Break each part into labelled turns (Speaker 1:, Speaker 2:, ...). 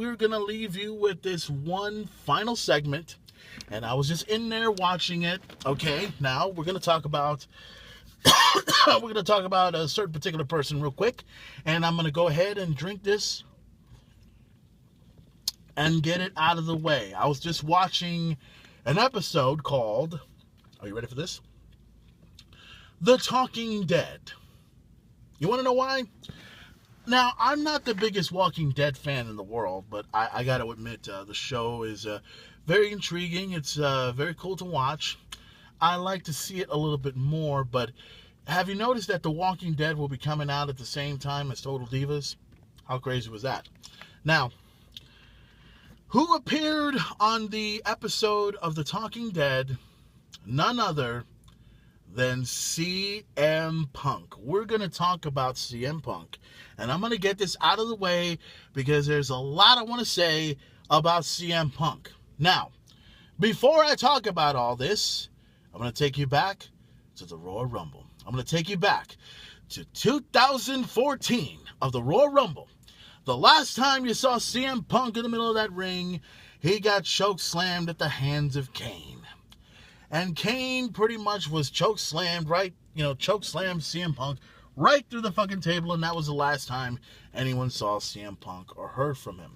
Speaker 1: we're going to leave you with this one final segment. And I was just in there watching it. Okay, now we're going to talk about a certain particular person real quick. And I'm going to go ahead and drink this and get it out of the way. I was just watching an episode called, are you ready for this? The Talking Dead. You want to know why? Now, I'm not the biggest Walking Dead fan in the world, but I got to admit, the show is very intriguing. It's very cool to watch. I like to see it a little bit more, but have you noticed that The Walking Dead will be coming out at the same time as Total Divas? How crazy was that? Now, who appeared on the episode of The Talking Dead? None other than CM Punk. We're going to talk about CM Punk. And I'm going to get this out of the way because there's a lot I want to say about CM Punk. Now, before I talk about all this, I'm going to take you back to the Royal Rumble. I'm going to take you back to 2014 of the Royal Rumble. The last time you saw CM Punk in the middle of that ring, he got chokeslammed at the hands of Kane. And Kane pretty much was chokeslammed CM Punk right through the fucking table, and that was the last time anyone saw CM Punk or heard from him.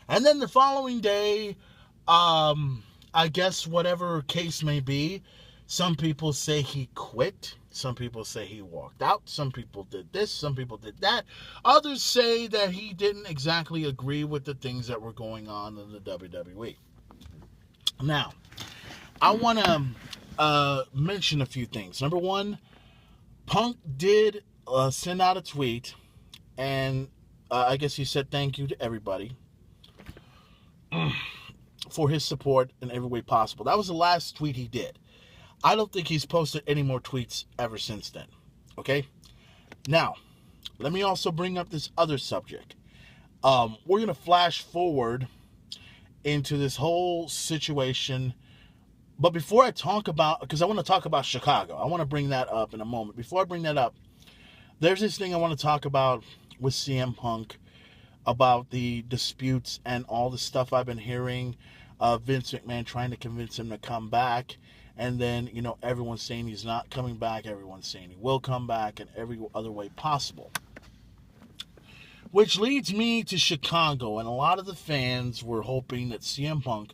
Speaker 1: And then the following day, I guess whatever case may be, some people say he quit. Some people say he walked out. Some people did this. Some people did that. Others say that he didn't exactly agree with the things that were going on in the WWE. Now, I want to mention a few things. Number one, Punk did send out a tweet, and I guess he said thank you to everybody for his support in every way possible. That was the last tweet he did. I don't think he's posted any more tweets ever since then. Okay? Now, let me also bring up this other subject. We're going to flash forward into this whole situation. But before I talk about, because I want to talk about Chicago. I want to bring that up in a moment. Before I bring that up, there's this thing I want to talk about with CM Punk about the disputes and all the stuff I've been hearing. Vince McMahon trying to convince him to come back. And then, everyone's saying he's not coming back. Everyone's saying he will come back in every other way possible. Which leads me to Chicago. And a lot of the fans were hoping that CM Punk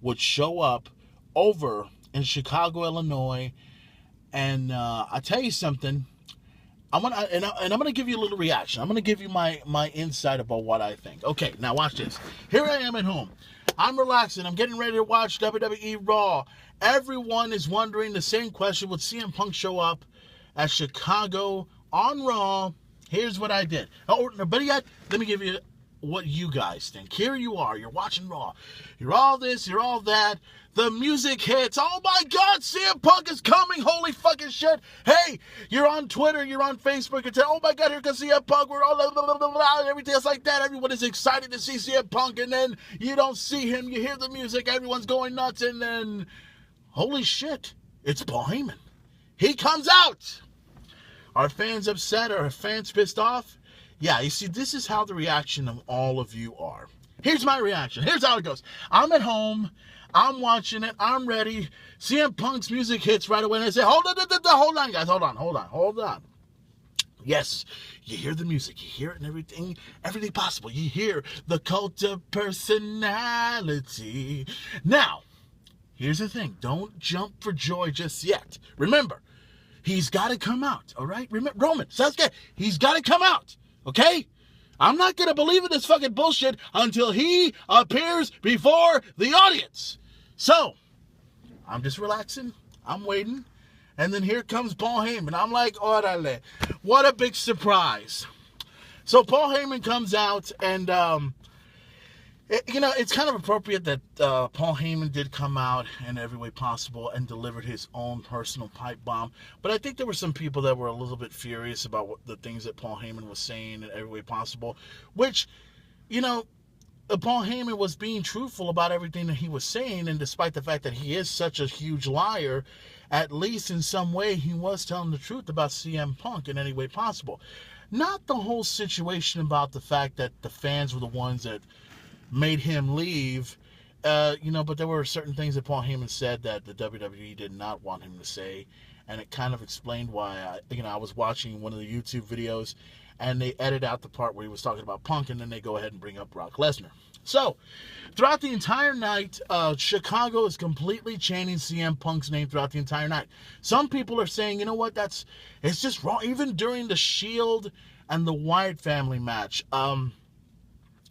Speaker 1: would show up over in Chicago, Illinois. And I tell you something. I'm gonna give you a little reaction. I'm gonna give you my insight about what I think. Okay, now watch this. Here I am at home. I'm relaxing. I'm getting ready to watch WWE Raw. Everyone is wondering the same question. Would CM Punk show up at Chicago on Raw? Here's what I did. Oh, better yet, let me give you what you guys think. Here you are. You're watching Raw. You're all this. You're all that. The music hits. Oh my God, CM Punk is coming. Holy fucking shit. Hey, you're on Twitter. You're on Facebook. And say, oh my God, here comes CM Punk. We're all blah, blah, blah, blah, everything else like that. Everyone is excited to see CM Punk. And then you don't see him. You hear the music. Everyone's going nuts. And then, holy shit, it's Paul Heyman. He comes out. Are fans upset? Are fans pissed off? Yeah, you see, this is how the reaction of all of you are. Here's my reaction. Here's how it goes. I'm at home. I'm watching it. I'm ready. CM Punk's music hits right away. And I say, hold on, guys. Hold on. Yes, you hear the music. You hear it and everything possible. You hear the cult of personality. Now, here's the thing. Don't jump for joy just yet. Remember, he's got to come out, all right? Remember, Roman, Sasuke, he's got to come out, okay? I'm not going to believe in this fucking bullshit until he appears before the audience. So, I'm just relaxing. I'm waiting. And then here comes Paul Heyman. I'm like, orale. What a big surprise. So, Paul Heyman comes out, and, it's kind of appropriate that Paul Heyman did come out in every way possible and delivered his own personal pipe bomb. But I think there were some people that were a little bit furious about the things that Paul Heyman was saying in every way possible, which, Paul Heyman was being truthful about everything that he was saying, and despite the fact that he is such a huge liar, at least in some way he was telling the truth about CM Punk in any way possible. Not the whole situation about the fact that the fans were the ones that made him leave. But there were certain things that Paul Heyman said that the WWE did not want him to say, and it kind of explained why. I was watching one of the YouTube videos, and they edit out the part where he was talking about Punk, and then they go ahead and bring up Brock Lesnar. So, throughout the entire night, Chicago is completely chanting CM Punk's name throughout the entire night. Some people are saying, you know what, it's just wrong. Even during the Shield and the Wyatt family match,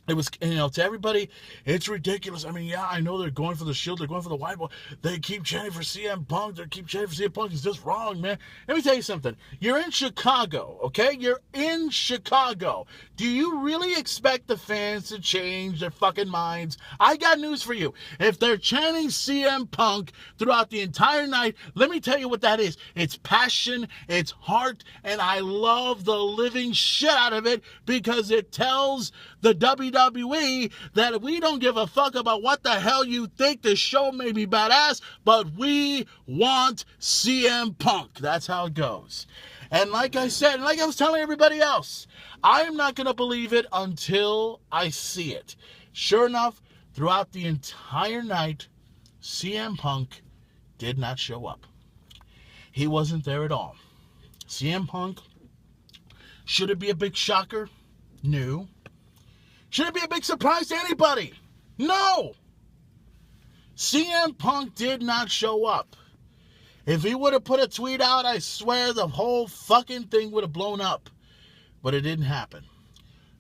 Speaker 1: it was, to everybody, it's ridiculous. I mean, yeah, I know they're going for the Shield, they're going for the White Ball. They keep chanting for CM Punk, It's just wrong, man. Let me tell you something. You're in Chicago, okay? You're in Chicago. Do you really expect the fans to change their fucking minds? I got news for you. If they're chanting CM Punk throughout the entire night, let me tell you what that is. It's passion, it's heart, and I love the living shit out of it because it tells the WWE that we don't give a fuck about what the hell you think. The show may be badass, but we want CM Punk. That's how it goes. And like I said, and like I was telling everybody else, I am not going to believe it until I see it. Sure enough, throughout the entire night, CM Punk did not show up. He wasn't there at all. CM Punk, should it be a big shocker? No. Should it be a big surprise to anybody? No! CM Punk did not show up. If he would have put a tweet out, I swear the whole fucking thing would have blown up. But it didn't happen.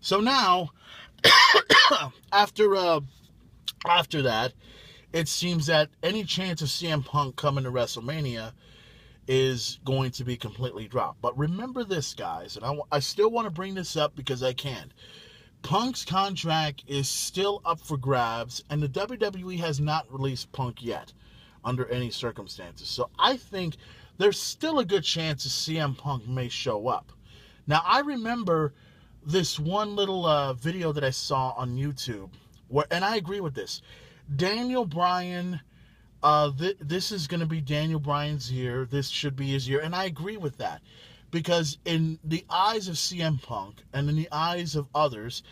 Speaker 1: So now, after that, it seems that any chance of CM Punk coming to WrestleMania is going to be completely dropped. But remember this, guys, and I still want to bring this up because I can. Punk's contract is still up for grabs, and the WWE has not released Punk yet under any circumstances. So I think there's still a good chance that CM Punk may show up. Now, I remember this one little video that I saw on YouTube, and I agree with this. Daniel Bryan, this is going to be Daniel Bryan's year. This should be his year, and I agree with that. Because in the eyes of CM Punk and in the eyes of others,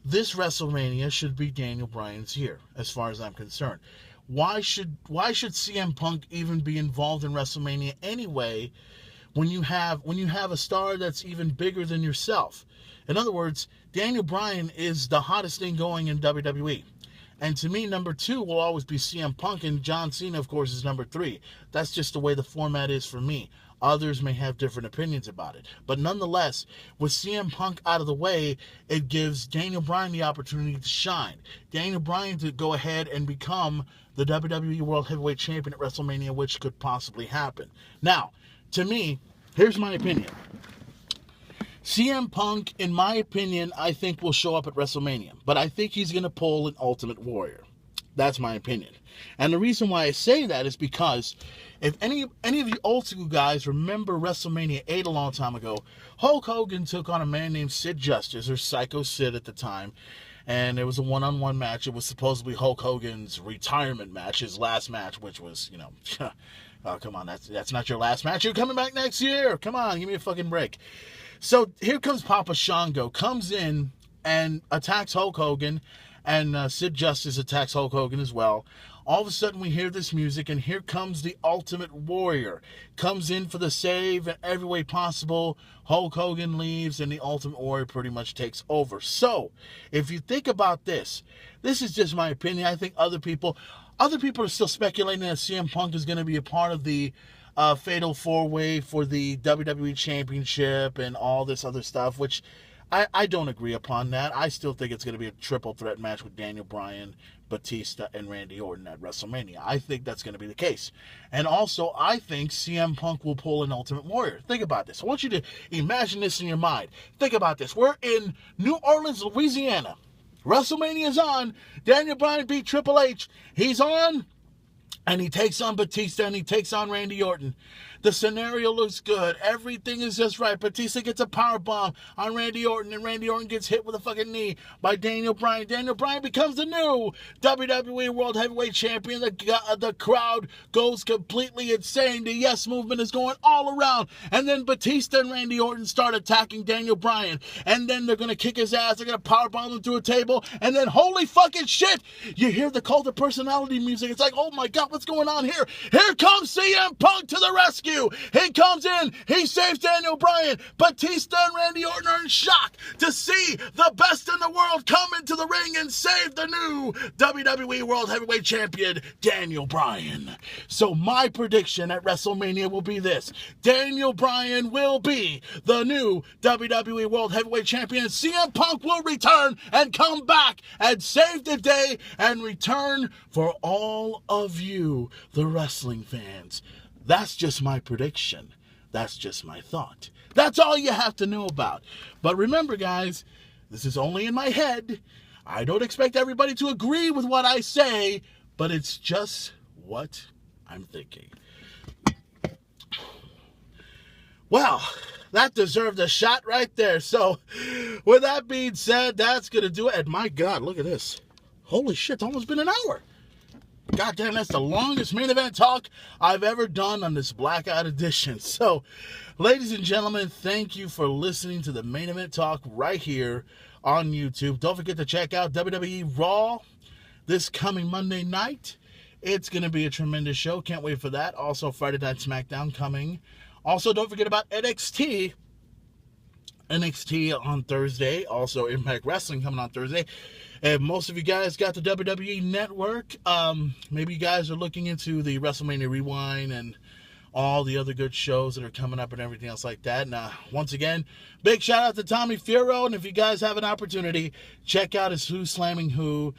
Speaker 1: this WrestleMania should be Daniel Bryan's year, as far as I'm concerned. Why should CM Punk even be involved in WrestleMania anyway when you have a star that's even bigger than yourself? In other words, Daniel Bryan is the hottest thing going in WWE. And to me, number 2 will always be CM Punk, and John Cena, of course, is number 3. That's just the way the format is for me. Others may have different opinions about it. But nonetheless, with CM Punk out of the way, it gives Daniel Bryan the opportunity to shine. Daniel Bryan to go ahead and become the WWE World Heavyweight Champion at WrestleMania, which could possibly happen. Now, to me, here's my opinion. CM Punk, in my opinion, I think will show up at WrestleMania. But I think he's going to pull an Ultimate Warrior. That's my opinion. And the reason why I say that is because if any of you old school guys remember WrestleMania 8 a long time ago, Hulk Hogan took on a man named Sid Justice, or Psycho Sid at the time, and it was a one-on-one match. It was supposedly Hulk Hogan's retirement match, his last match, which was, oh, come on, that's not your last match. You're coming back next year. Come on, give me a fucking break. So here comes Papa Shango, comes in and attacks Hulk Hogan, and Sid Justice attacks Hulk Hogan as well. All of a sudden we hear this music, and here comes the Ultimate Warrior. Comes in for the save in every way possible. Hulk Hogan leaves, and the Ultimate Warrior pretty much takes over. So, if you think about this is just my opinion. I think other people are still speculating that CM Punk is going to be a part of the Fatal 4-Way for the WWE Championship and all this other stuff, which I don't agree upon that. I still think it's going to be a triple threat match with Daniel Bryan, Batista, and Randy Orton at WrestleMania. I think that's going to be the case. And also, I think CM Punk will pull an Ultimate Warrior. Think about this. I want you to imagine this in your mind. Think about this. We're in New Orleans, Louisiana. WrestleMania is on. Daniel Bryan beat Triple H. He's on. And he takes on Batista, and he takes on Randy Orton. The scenario looks good. Everything is just right. Batista gets a powerbomb on Randy Orton, and Randy Orton gets hit with a fucking knee by Daniel Bryan. Daniel Bryan becomes the new WWE World Heavyweight Champion. The crowd goes completely insane. The Yes Movement is going all around. And then Batista and Randy Orton start attacking Daniel Bryan. And then they're going to kick his ass. They're going to powerbomb him through a table. And then, holy fucking shit, you hear the Cult of Personality music. It's like, oh my God, what's going on here? Here comes CM Punk to the rescue. He comes in. He saves Daniel Bryan. Batista and Randy Orton are in shock to see the best in the world come into the ring and save the new WWE World Heavyweight Champion, Daniel Bryan. So my prediction at WrestleMania will be this. Daniel Bryan will be the new WWE World Heavyweight Champion. CM Punk will return and come back and save the day and return for all of you, the wrestling fans. That's just my prediction. That's just my thought. That's all you have to know about. But remember, guys, this is only in my head. I don't expect everybody to agree with what I say, but it's just what I'm thinking. Well, that deserved a shot right there. So, with that being said, that's going to do it. And my God, look at this. Holy shit, it's almost been an hour. God damn, that's the longest main event talk I've ever done on this Blackout edition. So, ladies and gentlemen, thank you for listening to the main event talk right here on YouTube. Don't forget to check out WWE Raw this coming Monday night. It's going to be a tremendous show. Can't wait for that. Also, Friday Night SmackDown coming. Also, don't forget about NXT. NXT on Thursday. Also, Impact Wrestling coming on Thursday. And most of you guys got the WWE Network. Maybe you guys are looking into the WrestleMania Rewind and all the other good shows that are coming up and everything else like that. And once again, big shout out to Tommy Fuhrer. And if you guys have an opportunity, check out his Who's Slamming Who.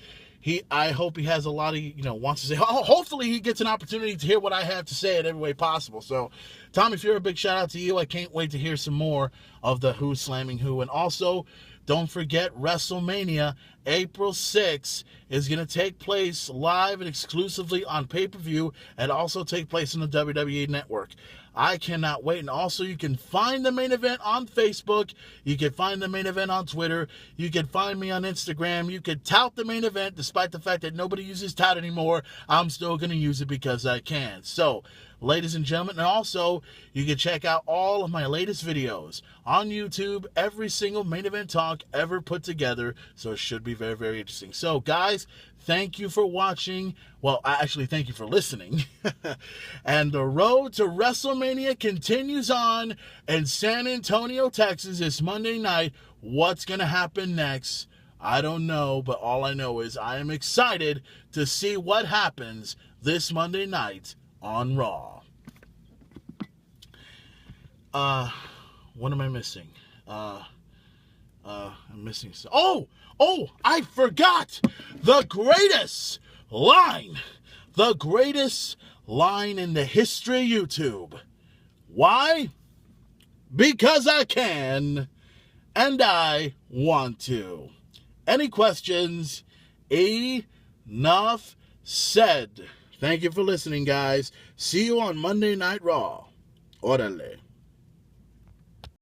Speaker 1: I hope he has a lot of, wants to say, hopefully he gets an opportunity to hear what I have to say in every way possible. So, Tommy Fuhrer, big shout out to you. I can't wait to hear some more of the Who's Slamming Who. And also, don't forget WrestleMania, April 6th, is going to take place live and exclusively on pay-per-view and also take place on the WWE Network. I cannot wait. And also, you can find the main event on Facebook. You can find the main event on Twitter. You can find me on Instagram. You can tout the main event, despite the fact that nobody uses tout anymore. I'm still going to use it because I can. So, ladies and gentlemen, and also, you can check out all of my latest videos on YouTube, every single main event talk ever put together. So, it should be very, very interesting. So, guys, thank you for watching. Well, actually, thank you for listening. And the road to WrestleMania continues on in San Antonio, Texas. It's Monday night. What's going to happen next? I don't know, but all I know is I am excited to see what happens this Monday night on Raw. What am I missing? I'm missing. Oh, I forgot the greatest line in the history of YouTube. Why? Because I can, and I want to. Any questions? Enough said. Thank you for listening, guys. See you on Monday Night Raw. Orale.